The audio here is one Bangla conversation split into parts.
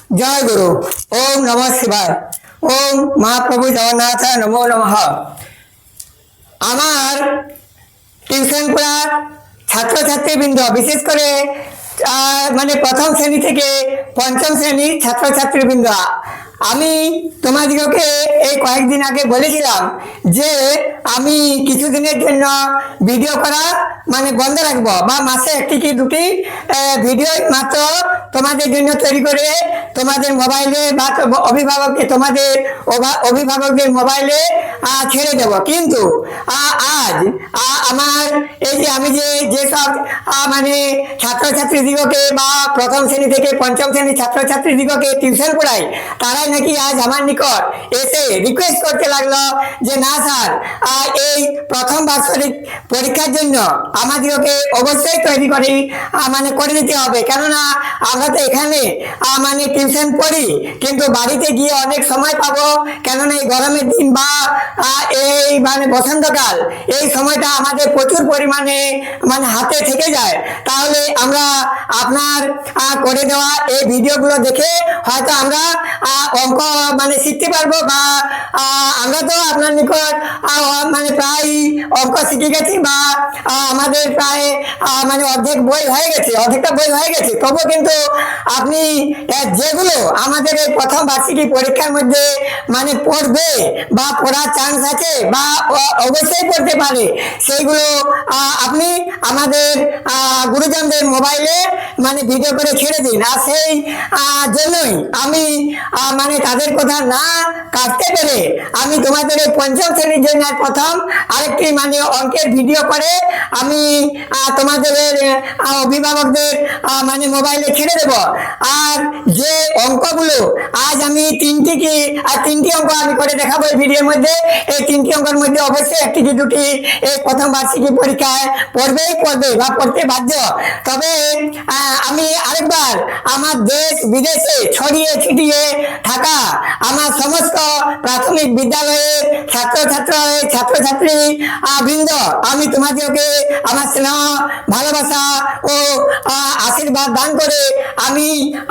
জয় গুরু। ওম নমঃ শিবায়। ওম মহাপ্রভু জগন্নাথ নমো নমঃ। আমার টিউশন পড়ার ছাত্রছাত্রীবৃন্দ, বিশেষ করে মানে প্রথম শ্রেণী থেকে পঞ্চম শ্রেণীর ছাত্রছাত্রীবৃন্দ, আমি তোমাদিগকে এই কয়েকদিন আগে বলেছিলাম যে আমি কিছুদিনের জন্য ভিডিও করা মানে বন্ধ রাখবো, বা মাসে একটি কি দুটি ভিডিও মাত্র তোমাদের জন্য তৈরি করে তোমাদের মোবাইলে বা তোমাদের অভিভাবকদের মোবাইলে ছেড়ে দেব। কিন্তু আজ আমার এই যে আমি যেসব মানে ছাত্রছাত্রীদিগকে বা প্রথম শ্রেণী থেকে পঞ্চম শ্রেণীর ছাত্রছাত্রীদিগকে টিউশন পড়াই, তারাই নাকি আজ আমার নিকট এসে রিকোয়েস্ট করতে লাগলো যে না স্যার, এই প্রথম বার্ষিক পরীক্ষার জন্য আমাদেরকে অবশ্যই তৈরি করে মানে করে নিতে হবে। কেননা আমরা তো এখানে মানে টিউশন পড়ি, কিন্তু বাড়িতে গিয়ে অনেক সময় পাবো, কেননা এই গরমের দিন বা এই মানে বসন্তকাল, এই সময়টা আমাদের প্রচুর পরিমাণে মানে হাতে থেকে যায়। তাহলে আমরা আপনার করে দেওয়া এই ভিডিওগুলো দেখে হয়তো আমরা অঙ্ক মানে শিখতে পারবো, বা আমরা তো আপনার নিকট মানে প্রায় অঙ্ক শিখে গেছি, বা আমাদের প্রায় মানে অর্ধেকটা বই হয়ে গেছে। তবু কিন্তু আপনি যেগুলো আমাদের এই প্রথম বার্ষিকী পরীক্ষার মধ্যে মানে পড়বে বা পড়ার চান্স আছে বা অবশ্যই পড়তে পারে, সেইগুলো আপনি আমাদের গুরুজনদের মোবাইলে মানে ভিডিও করে ছেড়ে দিন। আর সেই জন্যই আমি মানে তাদের কথা না কাটতে পেরে আমি তোমাদের এই পঞ্চম শ্রেণীর জন্য প্রথম আরেকটি মানে অঙ্কের ভিডিও করে আমি তোমাদের অভিভাবকদের মানে মোবাইলে ছেড়ে দেব। আর যে অঙ্কগুলো আজ আমি তিনটি অঙ্ক আমি করে দেখাবো এই ভিডিওর মধ্যে, এই তিনটি অঙ্কের মধ্যে অবশ্যই একটি কি দুটি এই প্রথম বার্ষিকী পরীক্ষায় পড়বে বা পড়তে বাধ্য। তবে আমি আরেকবার আমার দেশ বিদেশে ছড়িয়ে ছিটিয়ে থাকা আমার সমস্ত প্রাথমিক বিদ্যালয়ের ছাত্রছাত্রী বৃন্দ, আমি তোমাদেরকে আমার স্নেহ, ভালোবাসা ও আশীর্বাদ দান করে আমি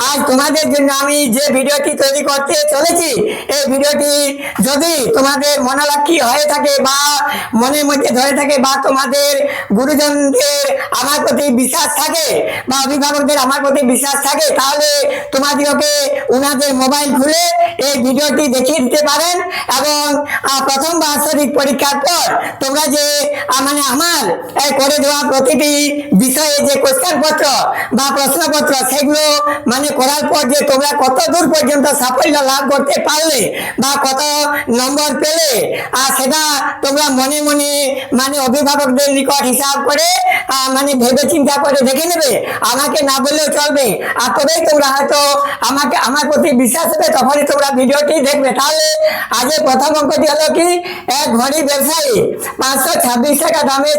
আজ তোমাদের জন্য আমি যে ভিডিওটি তৈরি করতে চলেছি, এই ভিডিওটি যদি তোমাদের মনোলক্ষী হয়ে থাকে বা মনের মধ্যে ধরে থাকে, বা তোমাদের গুরুজনদের আমার প্রতি বিশ্বাস থাকে বা অভিভাবকদের আমার প্রতি বিশ্বাস থাকে, তাহলে তোমাদেরকে ওনাদের মোবাইল খুলে এই ভিডিওটি দেখিয়ে দিতে পারেন। এবং প্রথম বার্ষিক পরীক্ষার পর তোমরা যে মানে আমার করে দেওয়া প্রতিটি বিষয়ে যে কোশ্চেন পত্র বা প্রশ্নপত্র, সেগুলো মানে করার পর যে তোমরা কত দূর পর্যন্ত সাফল্য লাভ করতে পারলে বা কত নম্বর পেলে, আর সেটা তোমরা মনে মনে মানে অভিভাবকদের নিকট হিসাব করে মানে ভেবে চিন্তা করে দেখে নেবে, আমাকে না বললেও চলবে। আর তবেই তোমরা হয়তো আমার প্রতি বিশ্বাস হবে, তখনই তোমরা ভিডিওটি দেখবে। তাহলে আজকে প্রথম অঙ্কটি হলো কি, এক ঘড়ি ব্যবসায়ী 526 টাকা দামে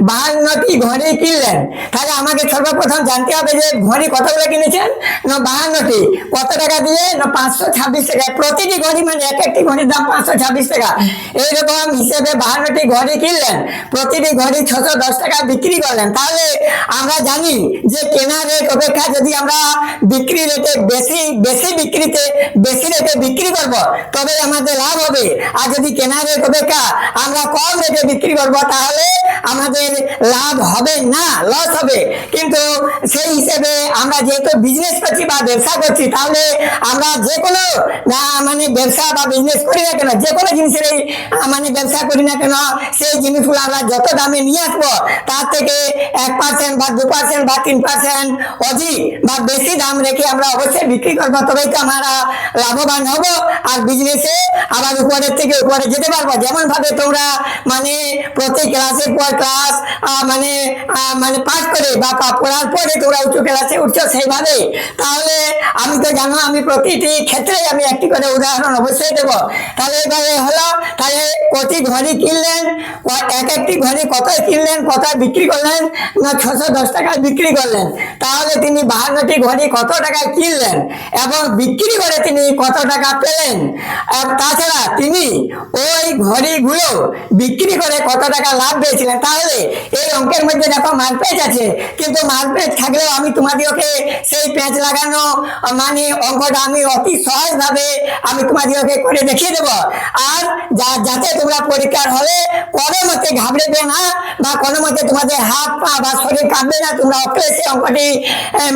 52টি ঘড়ি কিনলেন। তাহলে আমাকে সর্বপ্রথম জানতে হবে যে ঘড়ি কতগুলো কিনেছেন, না 52টি। কত টাকা দিয়ে, না 526 টাকা। প্রতিটি ঘড়ি মানে এক একটি ঘড়ির দাম 526 টাকা। এইরকম হিসেবে 52টি ঘড়ি কিনলেন, প্রতিটি ঘড়ি 610 টাকা বিক্রি করলেন। তাহলে আমরা জানি যে কেনা রেট অপেক্ষা যদি আমরা বিক্রি রেটে বেশি রেটে বিক্রি করব, তবে আমাদের লাভ হবে। আর যদি কেনা রেট অপেক্ষা আমরা কম রেটে বিক্রি করব, তাহলে আমাদের লাভ হবে না, লস হবে। কিন্তু সেই হিসেবে আমরা যেহেতু বিজনেস করছি বা ব্যবসা করছি, তাহলে আমরা যে কোনো মানে ব্যবসা বা বিজনেস করি না কেন, যে কোনো জিনিসের মানে ব্যবসা করি না কেন, সেই জিনিসগুলো আমরা যত দামে নিয়ে আসবো, তার থেকে 1% বা 2% বা 3% অধিক বা বেশি দাম রেখে আমরা অবশ্যই বিক্রি করবো, তবেই তো আমরা লাভবান হব। আর বিজনেসে আবার উপরের থেকে উপরে যেতে পারবো। যেমন ভাবে তোমরা মানে প্রতি ক্লাসের পর ক্লাস মানে মানে পাস করে বা পড়ার পরে তোমরা উচ্চ ক্লাসে উঠছো, সেইভাবে। তাহলে আমি তো জানো, আমি প্রতিটি ক্ষেত্রে আমি একটি করে উদাহরণ অবশ্যই দেবো। তাহলে এইভাবে হলো, তাহলে কটি ঘড়ি কিনলেন, এক একটি ঘড়ি কত কিনলেন, কত বিক্রি করলেন, না 610 টাকায় বিক্রি করলেন। তাহলে তিনি 52টি ঘড়ি কত টাকায় কিনলেন এবং বিক্রি করে তিনি কত টাকা পেলেন। তাছাড়া তিনি ওই ঘড়িগুলো বিক্রি করে কত টাকা লাভ পেয়েছিলেন। তাহলে এই অঙ্কের মধ্যে দেখো মার্কপেজ আছে, কিন্তু মার্কপেজ থাকলেও আমি তোমাদেরকে তোমাদিগকে সেই প্যাঁচ লাগানো মানে অঙ্কটা আমি অতি সহজভাবে আমি তোমাদিগকে করে দেখিয়ে দেবো। আর যাতে তোমরা পরীক্ষার হলে কোনো মতে ঘাবড়েবে না বা কোনো মতে তোমাদের হাত পা বা শরীর কাঁপবে না, তোমরা অক্লেশে অঙ্কটি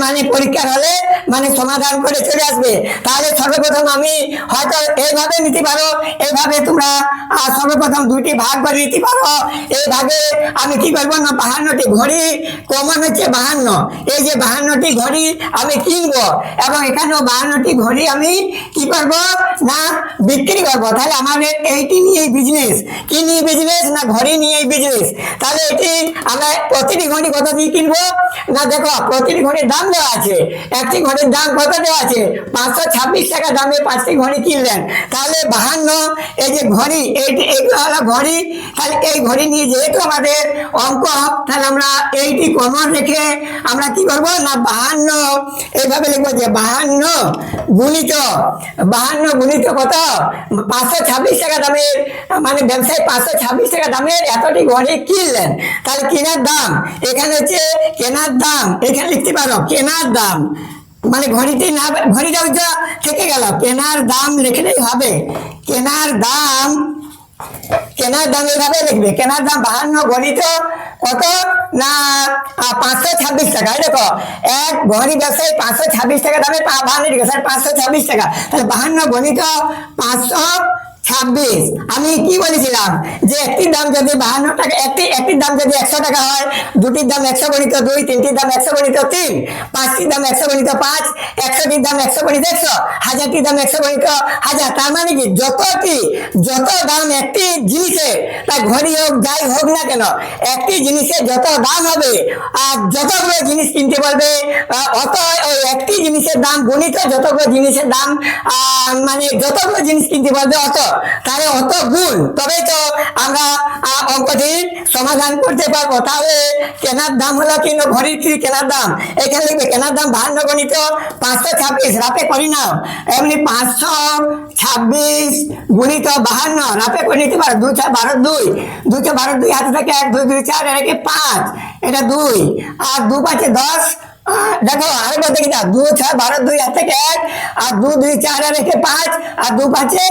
মানে পরীক্ষার হলে মানে সমাধান করে চলে আসবে। তাহলে সর্বপ্রথম আমি হয়তো এইভাবে নিতে পারো, এইভাবে তোমরা সর্বপ্রথম দুইটি ভাগ করে নিতে পারো। এই ভাগে আমি কি করবো না 52টি ঘড়ি কমন হচ্ছে 52, এই যে 52টি ঘড়ি আমি কিনবো এবং এখানেও 52টি ঘড়ি আমি কি করবো না বিক্রি করবো। তাহলে আমাদের এইটি নিয়ে বিজনেস, কি নিয়ে বিজনেস না ঘড়ি নিয়ে বিজনেস। তাহলে এটি আমরা প্রতিটি ঘড়ি কত দিয়ে কিনবো না দেখো প্রতিটি ঘড়ির দাম দেওয়া আছে, একটি ঘড়ির দাম কত দেওয়া আছে 526 টাকা দামে 5টি ঘড়ি কিনলেন। তাহলে 52 এই যে ঘড়ি এইগুলো হলো ঘড়ি। তাহলে এই ঘড়ি নিয়ে যেহেতু আমাদের অঙ্ক, তাহলে আমরা এইটি কমন রেখে আমরা কি করবো না 52 এইভাবে লিখবো যে 52 গুণিত কত 526 টাকা দামের মানে ব্যবসায়ী 526 টাকা দামের এতটি ঘড়ি কিনলেন। তাহলে কেনার দাম এখানে হচ্ছে কেনার দাম, এখানে লিখতে পারো কেনার দাম মানে ঘড়িটি না ঘড়িটা থেকে গেল, কেনার দাম লিখলেই হবে। কেনার দাম এইভাবে লিখবে, কেনার দাম 52 গণিত কত না 526 টাকা। দেখো এক ঘড়ি ব্যবসায়ী 526 টাকা দামে 526 টাকা, তাহলে 52 গণিত 526। আমি কি বলেছিলাম যে একটির দাম যদি 52 টাকা, একটির দাম যদি 100 টাকা হয়, দুটির দাম 100 গণিত 2, তিনটির দাম 100 গণিত 3, পাঁচটির দাম 100 গণিত 5, 100টির দাম 100 গণিত 100, হাজারটির দাম 100 গণিত 1000। তার মানে কি যত দাম একটি জিনিসের, তা ঘড়ি হোক যাই হোক না কেন, একটি জিনিসের যত দাম হবে আর যতগুলো জিনিস কিনতে পারবে অত ওই একটি জিনিসের দাম গণিত যতগুলো জিনিসের দাম মানে যতগুলো জিনিস কিনতে পারবে অত, তাহলে অত গুণ, তবে তো আমরা অঙ্কটির সমাধান করতে পারবো। তাহলে কেনার দাম হলো কিন্তু ঘড়ির কেনার দাম, এখানে লিখবে কেনার দাম 52 গণিত 526, রাতে করি নাও এমনি 526 গুণিত 52 রাতে করে নিতে পারো। 2 4 12 2, 2 4 12 2 হাতে থাকে 1 2 2 4 আর 1 5, এটা 2 আর 2 5 10। দেখো আরেকবার দেখি না 2 6 12 2 হাত থেকে 1 আর 2 2 4 আর 1 5 আর 2 5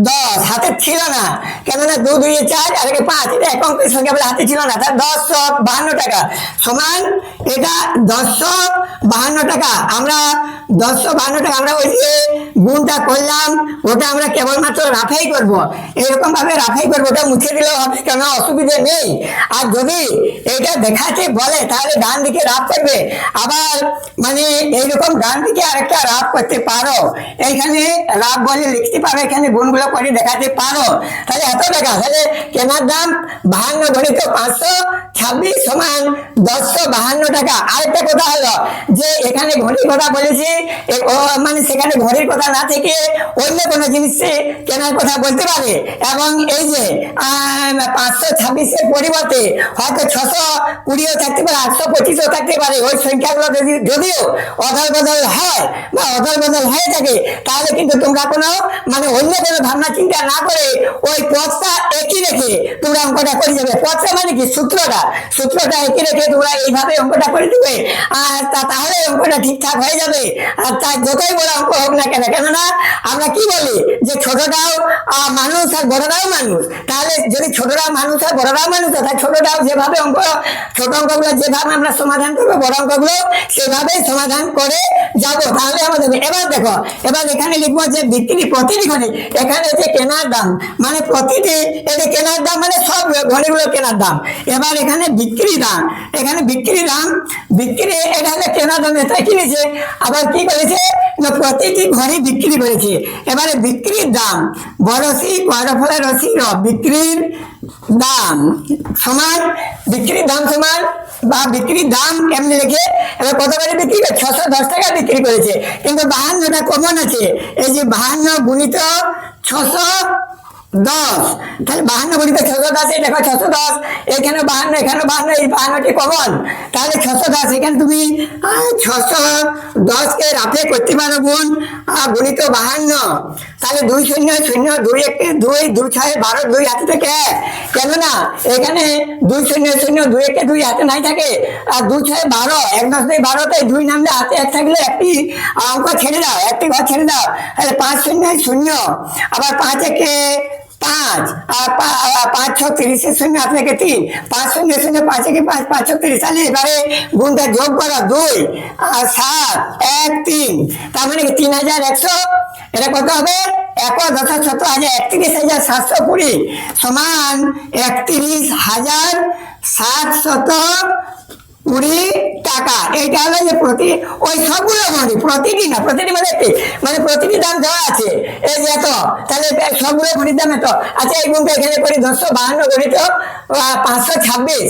10 হাতে ছিল না, কেননা 2 2 4 আর 1 5 এটা এক অঙ্কের সংখ্যা বলে হাতে ছিল না। তার 1052 টাকা সমান এটা 1052 টাকা। আমরা 1052 টাকা আমরা ওই যে গুণটা করলাম ওটা আমরা কেবলমাত্র রাফাই করব, এরকম ভাবে রাফাই করবো, ওটা মুছে দিলেও হবে, কেন অসুবিধা নেই। আর যদি এটা দেখাতে বলে তাহলে ডান দিকে রাফ করবে, আবার মানে এইরকম ডান দিকে আরেকটা রাফ করতে পারো, এইখানে রাফ বলে লিখতে পারো, এখানে গুণগুলো করে দেখাতে পারো। তাহলে এত টাকা, তাহলে কেনার দাম 52 গণিত 526 সমান 1052 টাকা। আরেকটা কথা হলো যে এখানে ঘড়ির কথা বলেছি, মানে সেখানে ঘড়ির কথা না থেকে অন্য কোনো জিনিস কেনার কথা বলতে পারে, এবং এই যে 526-এর পরিবর্তে হয়তো 620ও থাকতে পারে, 825ও থাকতে পারে। ওই সংখ্যাগুলো যদিও অদল বদল হয় বা অদল বদল হয়ে থাকে, তাহলে কিন্তু তোমরা কোনো মানে অন্য কোনো ভাবনা চিন্তা না করে ওই পথটা একই রেখে তোমরা অঙ্কটা করে যাবে। পথটা মানে কি সূত্রটা একই রেখে তোমরা এইভাবে অঙ্কটা করে দিবে, আর তাহলে অঙ্কটা ঠিকঠাক হয়ে যাবে। আর তার যতই বড় অঙ্ক হোক না কেন, কেননা আমরা কি বলি যে ছোটটাও মানুষ আর বড়রাও মানুষ, তাহলে যদি ছোটরাও মানুষ আর বড়রাও মানুষ, তাহলে ছোটটাও যেভাবে ছোট অঙ্কগুলো যেভাবে আমরা সমাধান করবো, বড় অঙ্কগুলো সেভাবে সমাধান করে যাব। তাহলে আমাদের এবার দেখো, এবার এখানে লিখবো যে বিক্রি প্রতিটি ঘড়ি, এখানে হচ্ছে কেনার দাম মানে প্রতিটি, এটা কেনার দাম মানে সব ঘড়িগুলো কেনার দাম। এবার এখানে বিক্রি দাম, বিক্রি এটা হলে কেনার দাম, এটা কিনেছে, আবার কি করেছে না প্রতিটি ঘড়ি বিক্রি করেছে। এবারে বিক্রির দাম বড়সি বড়ফলে রসি র, বিক্রির দাম সমান বা বিক্রির দাম এমনি রেখে এবার কত করে বিক্রি করে 610 টাকা বিক্রি করেছে, কিন্তু 52টা কমন আছে, এই যে 52 গুণিত 610 10, তাহলে 52 গুণিত 610, দেখো 610, এখানে 52, এখানে 52, এই 52টি কমন, তাহলে 610, এখানে তুমি 610 কে রাফে করতে পারো গুণ গুণিত 52, তাহলে 2 0 0 2 1 2 2 6 12 2 হাতে থেকে 1, কেননা এখানে 2 0 0 2 1 2 হাতে নাই থাকে, আর 2 6 12 1 10 2 12, তাই 2 নামলে হাতে 1 থাকলে একটি অঙ্ক ছেড়ে দাও, একটি ঘর ছেড়ে দাও, তাহলে 5 0 0, আবার 5 1 5, আর 5 6 30 শূন্য হাত থেকে 3, 5 0 0 5 1 5 5 6 30, তাহলে এবারে গুণটা যোগ করো 2 আর 7 1 3, তার মানে কি 3100, এটা কত হবে 1 10 শত হাজার 31,720 সমান 31,720 টাকা। এইটা হলো যে প্রতি ওই সবগুলো ঘড়ি, প্রতিটি না, প্রতিটি মানে কি, মানে প্রতিটি দাম দেওয়া আছে এই যে এত, তাহলে সবগুলো ঘড়ির দাম এত। আচ্ছা এই গুণটা এখানে করি 252 গণিত 526,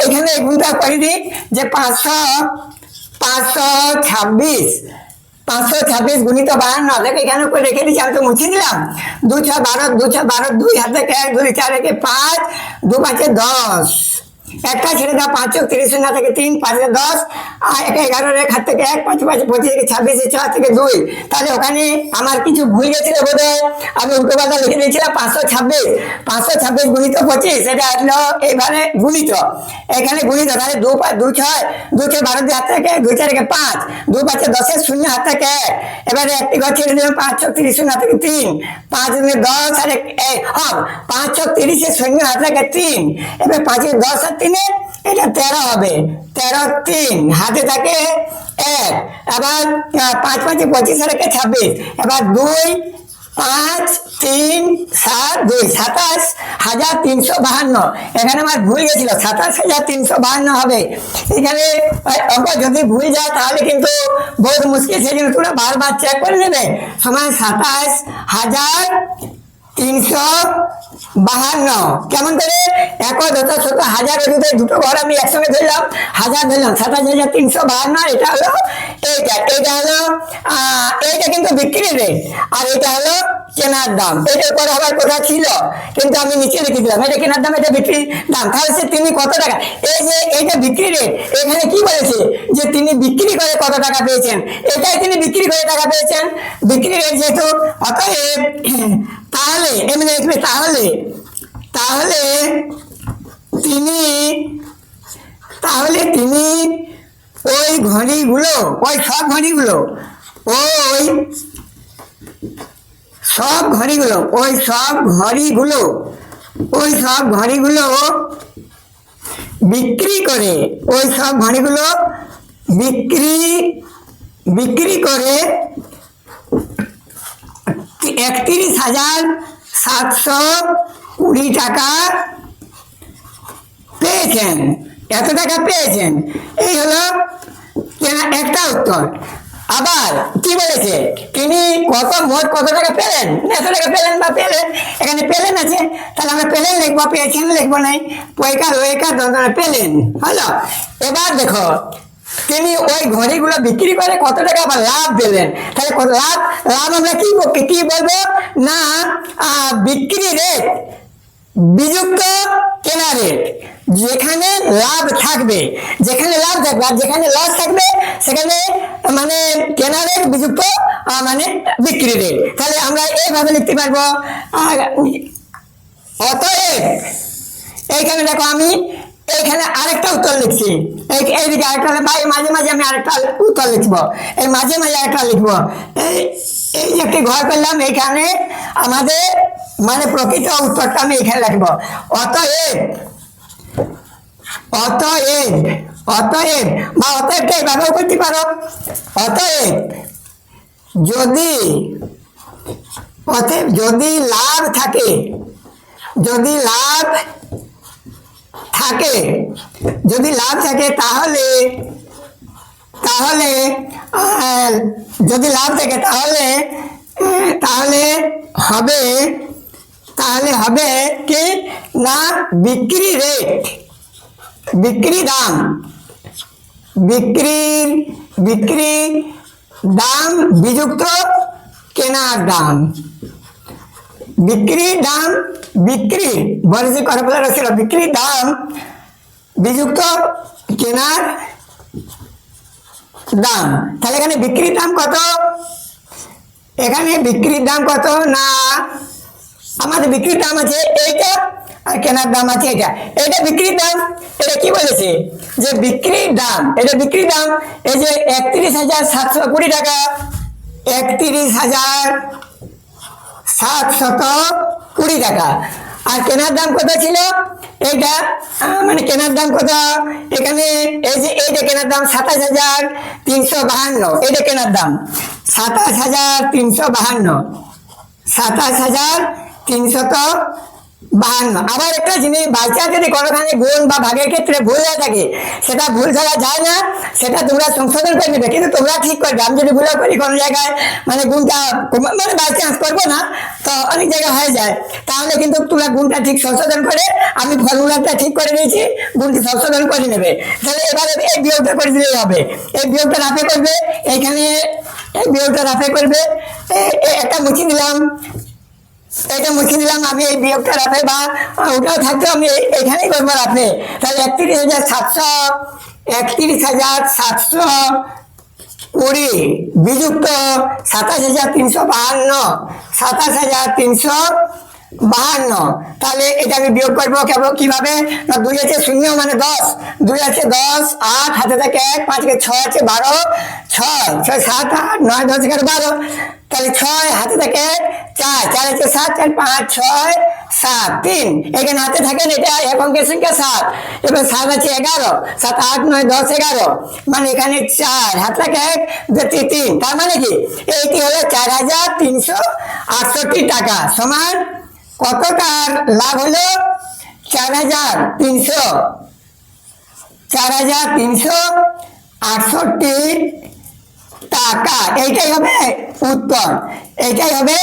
এখানে এই গুণটা করে দিই যে 526 গুণিত 52, দেখো এখানে করে রেখে দিচ্ছি, আমি তো মুছে দিলাম। 2 6 12 2 6 12 2 হাত থেকে 1 2 4 1 5 2 5 10, একটা ছেড়ে দাও, 5 30 শূন্য থেকে 3 5 10, আর 11 হাত থেকে 1 5 5 25 থেকে 26 6 থেকে 2, তাহলে ওখানে আমার কিছু ভুল গেছিল বোধহয়, আমি উল্টো পাল্টা লিখে দিয়েছিলাম 526 গুণিত 25, এটা আসলো এইভাবে গুণিত, এখানে গুণিত, তাহলে 2 5 2 6 2 6 12 হাত থেকে 2 4 5 2 5 10 শূন্য হাত থেকে 1, এবারে একটি ঘর ছেড়ে দিলাম 5 6 30 শূন্য থেকে 3 5 10 আর 5 6 30 শূন্য হাত থেকে 3, এবার 5 10 আর 3, এটা 13 হবে, 13 3 হাতে থাকে 1, আবার 5 5 25 আর 26, এবার 2 5 3 7 2 27,352, এখানে আমার ভুল গেছিল 27,352 হবে। এখানে অঙ্ক যদি ভুল যায় তাহলে কিন্তু বহুত মুশকিল, সেই জন্য তোমরা বারবার চেক করে নেবে। সমান 27,352, কেমন করে 1 10 শত হাজার, দুটো ঘর আমি একসঙ্গে ধরলাম, হাজার ধরলাম, 27,352, এটা হলো এটা হলো এইটা কিন্তু বিক্রি রেট, আর এটা হলো কেনার দাম, এটার পরে আবার কোথা ছিল কিন্তু আমি নিচে লিখে দিলাম, এটা কেনার দাম, এটা বিক্রি দাম, তাহলে সে তিনি কত টাকা, এই যে এইটা বিক্রি রেট, এখানে কি বলেছে যে তিনি বিক্রি করে কত টাকা পেয়েছেন, এটাই তিনি বিক্রি করে টাকা পেয়েছেন, বিক্রি রেট যেহেতু, অতএব তাহলে এমনি লিখবে, তাহলে তিনি ওই ঘড়িগুলো, ওই সব ঘড়িগুলো বিক্রি করে, ওই সব ঘড়িগুলো বিক্রি করে 31,720 টাকা পেয়েছেন, এত টাকা পেয়েছেন, এই হলো একটা উত্তর। আবার কি বলেছে, তিনি মোট কত টাকা পেলেন, এত টাকা পেলেন বা পেলেন, এখানে পেলেন আছে, তাহলে আমরা পেলেন লিখবো, পেয়েছেন লিখবো নাই, পেলেন হলো। এবার দেখো তিনি ওই ঘড়িগুলো বিক্রি করে কত টাকা আবার লাভ পেলেন, তাহলে কত লাভ আমরা কি বলবো না, বিক্রি রেট বিযুক্ত কেনা রেট, যেখানে লাভ থাকবে আর যেখানে লস থাকবে সেখানে মানে কেনা রেট বিযুক্ত মানে বিক্রি রেট, তাহলে আমরা এইভাবে লিখতে পারবো। অতএব এইখানে দেখো আমি এইখানে আরেকটা উত্তর লিখছি, এইদিকে আরেকটা, মাঝে মাঝে আমি আরেকটা উত্তর লিখবো, এই মাঝে মাঝে আরেকটা লিখবো, এই একটি ঘর করলাম, এইখানে আমাদের মানে প্রকৃত উত্তরটা আমি এখানে লিখবো। অতএব বা অতএবটা এইভাবেও করতে পারো, অতএব যদি লাভ থাকে, তাহলে হবে কি না, বিক্রি দাম বিযুক্ত কেনার দাম, বিক্রির দাম, বিক্রি বলেছে করপলার ছিল বিক্রির দাম বিযুক্ত কেনার দাম। তাহলে এখানে বিক্রির দাম কত? এখানে বিক্রির দাম কত না, আমাদের বিক্রির দাম আছে এইটা আর কেনার দাম আছে এটা। এটা বিক্রির দাম। এটা কি বলেছে যে বিক্রির দাম, এটা বিক্রির দাম এই যে 31,720 টাকা, 31,720 টাকা। আর কেনার দাম কত ছিল এইটা, মানে কেনার দাম কত এখানে, এই যে এইটা কেনার দাম 27,352, এটা কেনার দাম 27,352, 27,352। আবার একটা জিনিস বাচ্চা যদি কোনোখানে গুণ বা ভাগের ক্ষেত্রে ভুল হয়ে থাকে, সেটা ভুল ধরা যায় না, সেটা তোমরা সংশোধন করে নেবে, কিন্তু তোমরা ঠিক করবে। আমি যদি ভুল করি কোনো জায়গায়, মানে গুণটা মানে বাই চান্স করবো না, তো অনেক জায়গায় হয়ে যায়, তাহলে কিন্তু তোমরা গুণটা ঠিক সংশোধন করে, আমি ফর্মুলাটা ঠিক করে দিয়েছি, গুণটি সংশোধন করে নেবে। তাহলে এবারে এই বিয়োগটা করে দিলেই হবে। এই বিয়োগটা রাফে করবে, এইখানে এই বিয়োগটা রাফে করবে, একটা মুছে দিলাম, এটা মুছে দিলাম আমি, এই বিয়োগটা রাফে বা ওটাও থাকতো, আমি এখানেই করবো রাফে। তাহলে 31,720 বিযুক্ত 27,352, 27,352। তাহলে এটা আমি বিয়োগ করবো কেবল কিভাবে, না 2 আছে 0 মানে 10, 2 আছে 10, 8 হাতে থাকে 1, 5 কে 6 আছে 12, 6 6 7 8 9 10 11 12, তাহলে 6 হাতে থাকে 4, 4 আছে 7, 4 5 6 7 3, এখানে হাতে থাকেন এটা এক অঙ্কের সংখ্যা 7, এবার 7 আছে 11, 7 8 9 10 11, মানে এখানে 4 হাতে থাকে 1 2 3, তার মানে কি এইটি হলো 4,368 টাকা, সমান কত টাকার লাভ হলো 4,368 টাকা। এইটাই হবে উত্তর, এইটাই হবে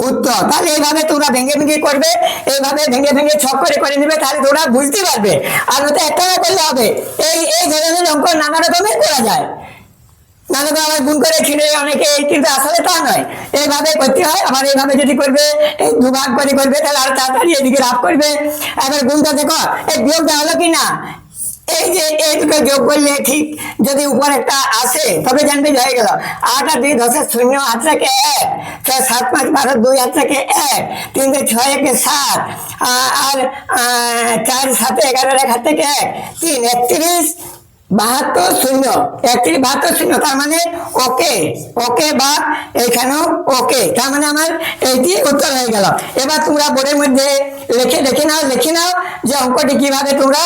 উত্তর। তাহলে এইভাবে তোমরা ভেঙে ভেঙে করবে, এইভাবে ভেঙে ভেঙে ছক করে করে নেবে, তাহলে তোমরা বুঝতে পারবে। আর ওটা একটা না করলে হবে, এই ধরনের অঙ্ক নানা রকমের করা যায়, নানা রকম আবার গুণ করে ছিঁড়ে অনেকে, কিন্তু আসলে তা নয়, এইভাবে করতে হয়। আবার এইভাবে যদি করবে, এই দুভাগ করে করবে, তাহলে আর তাড়াতাড়ি এদিকে লাভ করবে। এবার গুণটা দেখো, এই বিয়োগটা হলো কি না, এই যে এই দুটো যোগ করলে ঠিক যদি উপর একটা আসে তবে জানবে যে হয়ে গেল। 8 আর 2 10 0 হাত থেকে 1, 6 7 5 12 2 হাত থেকে 1, 3 6 1 7, আর 4 7 11 1 হাত থেকে 1, 3 31 72 0, 31 72 0, তার মানে ওকে, ওকে বা এইখানেও ওকে, তার মানে আমার এইটি উত্তর হয়ে গেল। এবার তোমরা বোর্ডের মধ্যে লিখে নাও যে অঙ্কটি কিভাবে তোমরা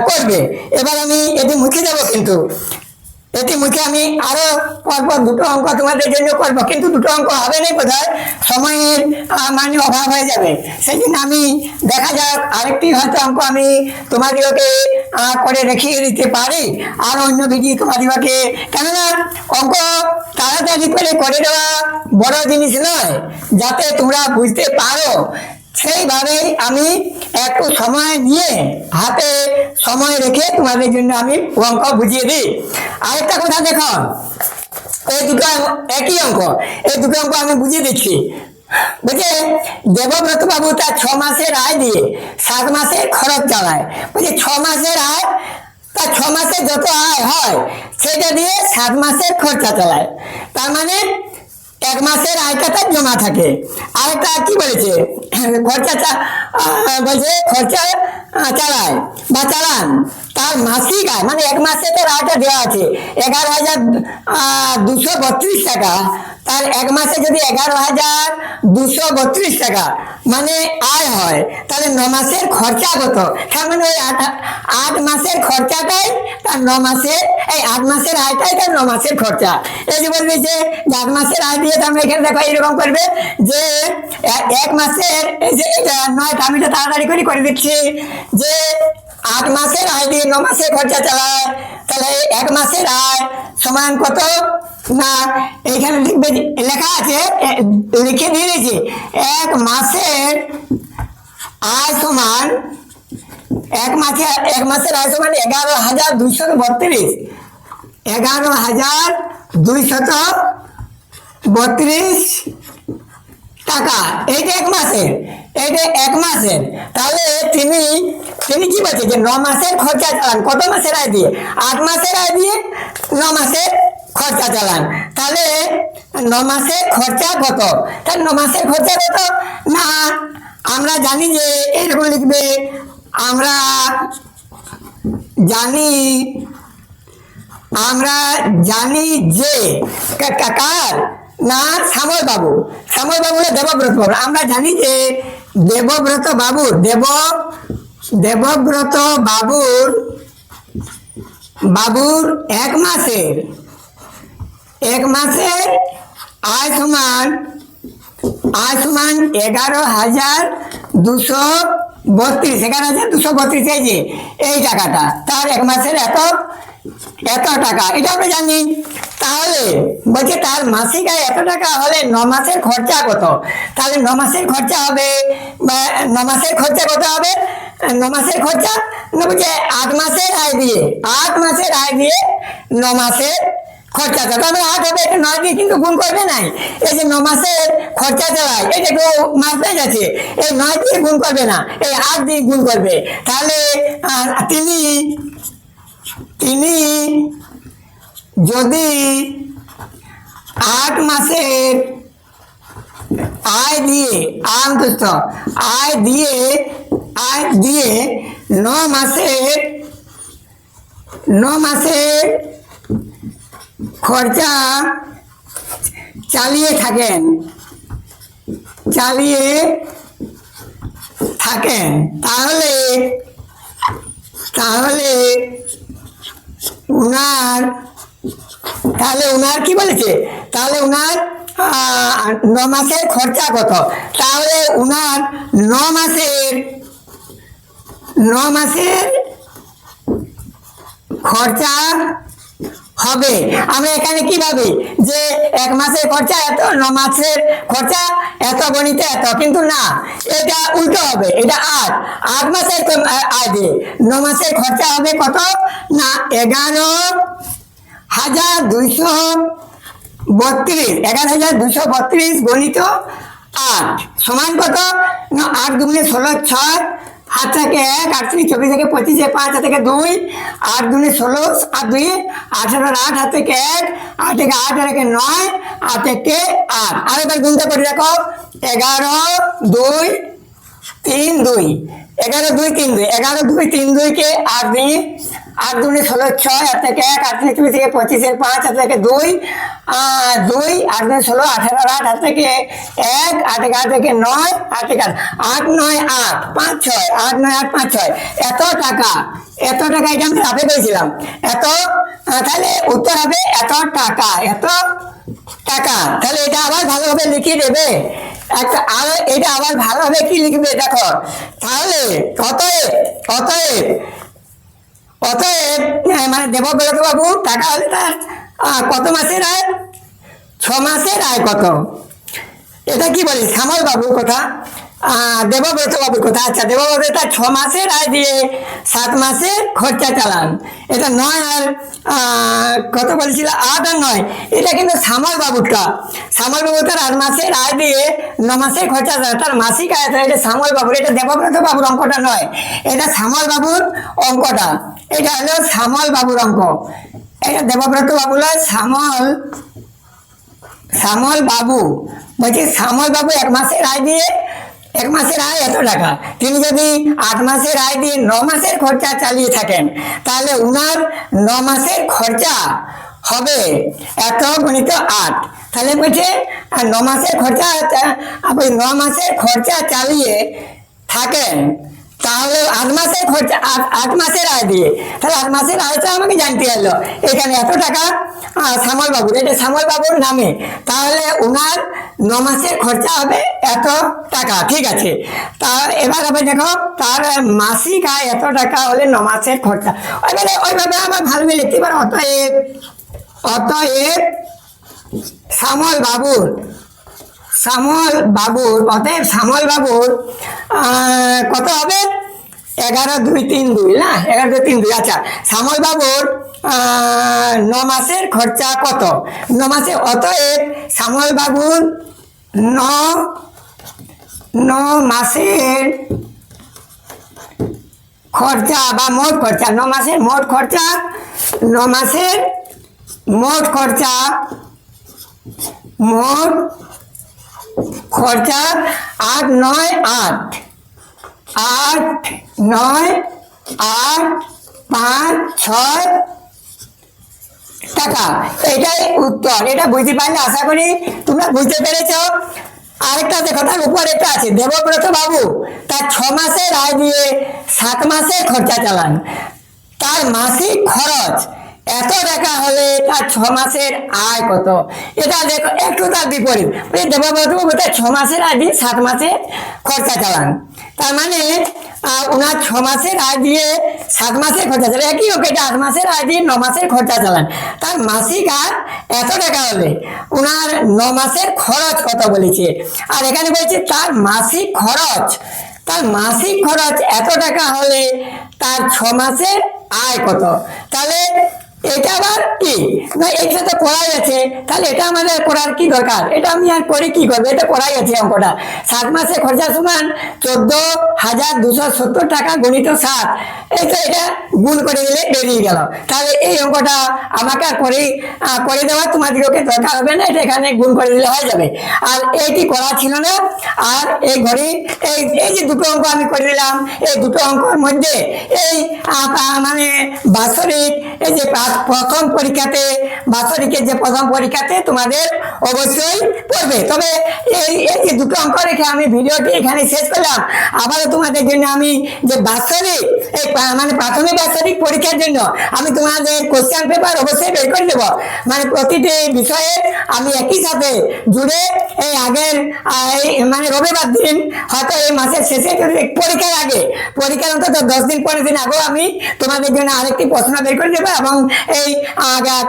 করবে। এবার আমি এটি মুছে দেবো, কিন্তু এটি মুছে আমি আরো পরপর দুটো অঙ্ক তোমাদের জন্য করবো, কিন্তু দুটো অঙ্ক হবে না বোধহয়, সময়ের মানে অভাব হয়ে যাবে, সেই জন্য আমি দেখা যাক আরেকটি হয়তো অঙ্ক আমি তোমাদেরকে করে রেখে দিতে পারি, আর অন্য ভিডিও তোমাদেরকে, কেননা অঙ্ক তাড়াতাড়ি করে দেওয়া বড় জিনিস নয়, যাতে তোমরা বুঝতে পারো সেইভাবেই আমি একটু সময় নিয়ে হাতে সময় রেখে তোমাদের জন্য আমি অঙ্ক বুঝিয়ে দিই। আরেকটা কথা দেখো, এই দুটো একই অঙ্ক, এই দুটো অঙ্ক আমি বুঝিয়ে দিচ্ছি। বুঝে দেবব্রত বাবু তার 6 মাসের আয় দিয়ে 7 মাসের খরচ চালায়। বুঝে 6 মাসের আয়, তার 6 মাসে যত আয় হয় সেটা দিয়ে 7 মাসের খরচা চালায়, তার মানে 1 মাসের আয়টা তার জমা থাকে। আরেকটা কি বলেছে, বলছে খরচা চালায় বা চালান, তার মাসিক আয় মানে 1 মাসে তার আয়টা দেওয়া আছে 11,232 টাকা, তার 1 মাসে যদি 11,232 টাকা মানে আয় হয়, তাহলে 9 মাসের খরচা কত, তার মানে ওই 8 মাসের খরচাটাই তার 9 মাসের, এই 8 মাসের আয়টাই তার 9 মাসের খরচা। এই যে বলবে যে 8 মাসের আয় দিয়ে আমরা এখানে দেখো এইরকম করবে যে 1 মাসের, এই যে নয়টা আমি তো তাড়াতাড়ি করে দিচ্ছি, যে 8 মাসের আয় দিয়ে 9 মাসের খরচা চালায়, তাহলে 1 মাসের আয় সমান কত না, এইখানে লিখবে, লেখা আছে লিখে দিয়ে দিয়েছি, 1 মাসের আয় সমান 1 মাসের আয় সমান 11,232, 11,232 টাকা, এইটা 1 মাসের, এইটা 1 মাসের। তাহলে তিনি তিনি কি বলছে যে 9 মাসের খরচা চালান, কত মাসের আয় দিয়ে? 8 মাসের আয় দিয়ে 9 মাসের খরচা চালান। তাহলে 9 মাসের খরচা কত? তাহলে 9 মাসের খরচা কত না, আমরা জানি যে এরকম লিখবে, আমরা জানি আমরা জানি যে কার না, শ্যামল বাবু, শ্যামল বাবু না দেবব্রত বাবু। আমরা জানি যে দেবব্রত বাবুর দেবব্রত বাবুর 1 মাসের আয় সমান 11,232, 11,232। এই যে এই টাকাটা তার 1 মাসের এত টাকা, এটা আমরা জানি। তাহলে বলছে তার মাসিক আয় এত টাকা হলে 9 মাসের খরচা কত? তাহলে 9 মাসের খরচা হবে, 9 মাসের খরচা কত হবে? 9 মাসের খরচা না, বলছে 8 মাসের আয় দিয়ে 9 মাসের খরচা। তাহলে 8 হবে, এটা 9 দিয়ে কিন্তু গুণ করবে নাই। এই যে 9 মাসের খরচা চালায়, এটা একটু মাস হয়ে যাচ্ছে, এই 9 দিয়ে গুণ করবে না, এই 8 দিয়ে গুণ করবে। তাহলে তিনি যদি 8 মাসের আয় দিয়ে আয় দিয়ে 9 মাসের খরচা চালিয়ে থাকেন, তাহলে উনার কি বলেছে? তাহলে উনার 9 মাসের খরচা কত? তাহলে উনার 9 মাসের খরচা হবে। আমরা এখানে কি ভাবি যে 1 মাসের খরচা এত, 9 মাসের খরচা এত, গণিতে এত, কিন্তু না, এটা উল্টো হবে। এটা 8 মাসের আয় দিয়ে 9 মাসের খরচা হবে কত না, 11,232 গণিত 8 সমান কত না, 8 দুগুণে 16, 6 হাত থেকে 1, 8 থেকে 24 থেকে 25, 5 হাত থেকে 2, 8 দুগুণে 16, 8 2 18, 8 হাত থেকে 1, 8 থেকে 8 থেকে 9, 8 থেকে 8। আরেকবার গুণটা করে দেখো, 11 2 3 2, 11 2 3 2, 11 2 3 2 কে 8 দিয়ে 8 দুগুণে 16, 6 হাত থেকে 1, 8 থেকে 24 থেকে 25, 5 হাত থেকে 2, 2 8 দুগুণে 16, 18, 8 হাত থেকে 1, 8 থেকে 8 থেকে 9, 8 থেকে 8 9 8 5 6, 8 9 8 5 6, এত টাকা এটা আমি রাফে পেয়েছিলাম। তাহলে উত্তর হবে এত টাকা। তাহলে এটা আবার ভালোভাবে লিখে দেবে, এটা আবার ভালোভাবে কি লিখবে দেখো। তাহলে অতএব মানে দেবব্রত বাবু টাকা হলে তার কত মাসের আয়? 6 মাসের আয় কত? এটা কি বলি, শ্যামল বাবুর কথা, দেবব্রত বাবুর কথা। আচ্ছা, দেবব্রত তার 6 মাসের আয় দিয়ে 7 মাসের খরচা চালান। এটা 9 আর কত বলেছিল, 8 আর 9, এটা কিন্তু শ্যামল বাবুরটা। শ্যামল বাবু তার 8 মাসের আয় দিয়ে 9 মাসের খরচা চালান, তার মাসিক আয়। এটা শ্যামল বাবুর, এটা দেবব্রত বাবুর অঙ্কটা নয়, এটা শ্যামল বাবুর অঙ্কটা। এটা হলো শ্যামল বাবুর অঙ্ক, এটা দেবব্রত বাবু নয়, শ্যামল বাবু। বলছি শ্যামল বাবু 1 মাসের আয় দিয়ে 1 মাসের আয় এত টাকা। তিনি যদি 8 মাসের আয় দিয়ে 9 মাসের খরচা চালিয়ে থাকেন, তাহলে উনার 9 মাসের খরচা হবে এত গণিত 8। তাহলে বলছে 9 মাসের খরচা, 9 মাসের খরচা চালিয়ে থাকেন, তাহলে 8 মাসের খরচা 8 মাসের আয় দিয়ে, তাহলে 8 মাসের আয়টা আমাকে জানতে হলো। এখানে এত টাকা শ্যামল বাবুর, এটা শ্যামল বাবুর নামে, তাহলে ওনার 9 মাসের খরচা হবে এত টাকা। ঠিক আছে, এবার আবার দেখো তার মাসিক আয় এত টাকা হলে 9 মাসের খরচা। ওইভাবে আমার ভালোভাবে লিখতে পারো। অতএব শ্যামল বাবুর কত হবে, 11 2 3 2 না, 11 2 3 2। আচ্ছা, শ্যামল বাবুর 9 মাসের খরচা কত? 9 মাসে, অতএব শ্যামল বাবুর 9 মাসের খরচা বা মোট খরচা, 9 মাসের মোট খরচা, 9 মাসের মোট খরচা, মোট খরচা 8 9 8 8 9 8 5 6 টাকা। এটাই উত্তর। এটা বুঝতে পারলে আশা করি তোমরা বুঝতে পেরেছ। আরেকটা দেখো, তার উপরে একটা আছে, দেবব্রত বাবু তার 6 মাসের আয় দিয়ে 7 মাসের খরচা চালান, তার মাসিক খরচ এত টাকা হলে তার 6 মাসের আয় কত। এটা দেখো একটু তার বিপরীত, দেবব্রত বাবু তার 6 মাসের আয় দিয়ে 7 মাসের খরচা চালান, তার মানে ওনার 6 মাসের আয় দিয়ে 7 মাসের খরচা চালান, একই হোক এটা 8 মাসের আয় দিয়ে 9 মাসের খরচা চালান, তার মাসিক আয় এত টাকা হলে ওনার 9 মাসের খরচ কত বলেছে। আর এখানে বলছে তার মাসিক খরচ, তার মাসিক খরচ এত টাকা হলে তার 6 মাসের আয় কত। তাহলে এটা আবার কি না, এটা তো করাই আছে, তাহলে এটা আমাদের করার কি দরকার, এটা আমি আর করে কি করবো, এটা করাই আছে অঙ্কটা। 7 মাসে খরচা সমান 14,270 টাকা গুণিত 7, এটা গুণ করে দিলে বেরিয়ে গেল। তাহলে এই অঙ্কটা আমাকে আর করে দেওয়া তোমাদেরকে দরকার হবে না, এটা এখানে গুণ করে দিলে হয়ে যাবে। আর এইটি করা ছিল না। আর এই ঘড়ি এই যে দুটো অঙ্ক আমি করে দিলাম, এই দুটো অঙ্কের মধ্যে এই মানে বাৎসরিক এই যে প্রথম পরীক্ষাতে, বাৎসরিকের যে প্রথম পরীক্ষাতে তোমাদের অবশ্যই পড়বে। তবে এই যে দুটো অঙ্ক রেখে আমি ভিডিওটি এখানে শেষ করলাম। আবারও তোমাদের জন্য আমি যে বাৎসরিক এই মানে প্রাথমিক বাৎসরিক পরীক্ষার জন্য আমি তোমাদের কোশ্চেন পেপার অবশ্যই বের করে দেবো, মানে প্রতিটি বিষয়ে আমি একই সাথে জুড়ে এই আগের মানে রবিবার দিন হয়তো এই মাসের শেষে পরীক্ষার আগে, পরীক্ষার অন্তত 10 দিন 15 দিন আগেও আমি তোমাদের জন্য আরেকটি প্রশ্ন বের করে দেবো, এবং এই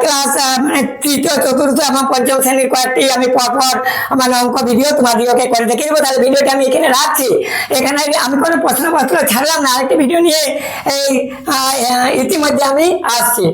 ক্লাস মানে তৃতীয় চতুর্থ এবং পঞ্চম শ্রেণীর কয়েকটি আমি পরপর মানে অঙ্ক ভিডিও তোমাদেরকে করে দেখে দেবো। তাহলে ভিডিওটা আমি এখানে রাখছি, এখানে আমি কোনো প্রশ্নপত্র ছাড়লাম না, আরেকটি ভিডিও নিয়ে এই ইতিমধ্যে আমি আসছি।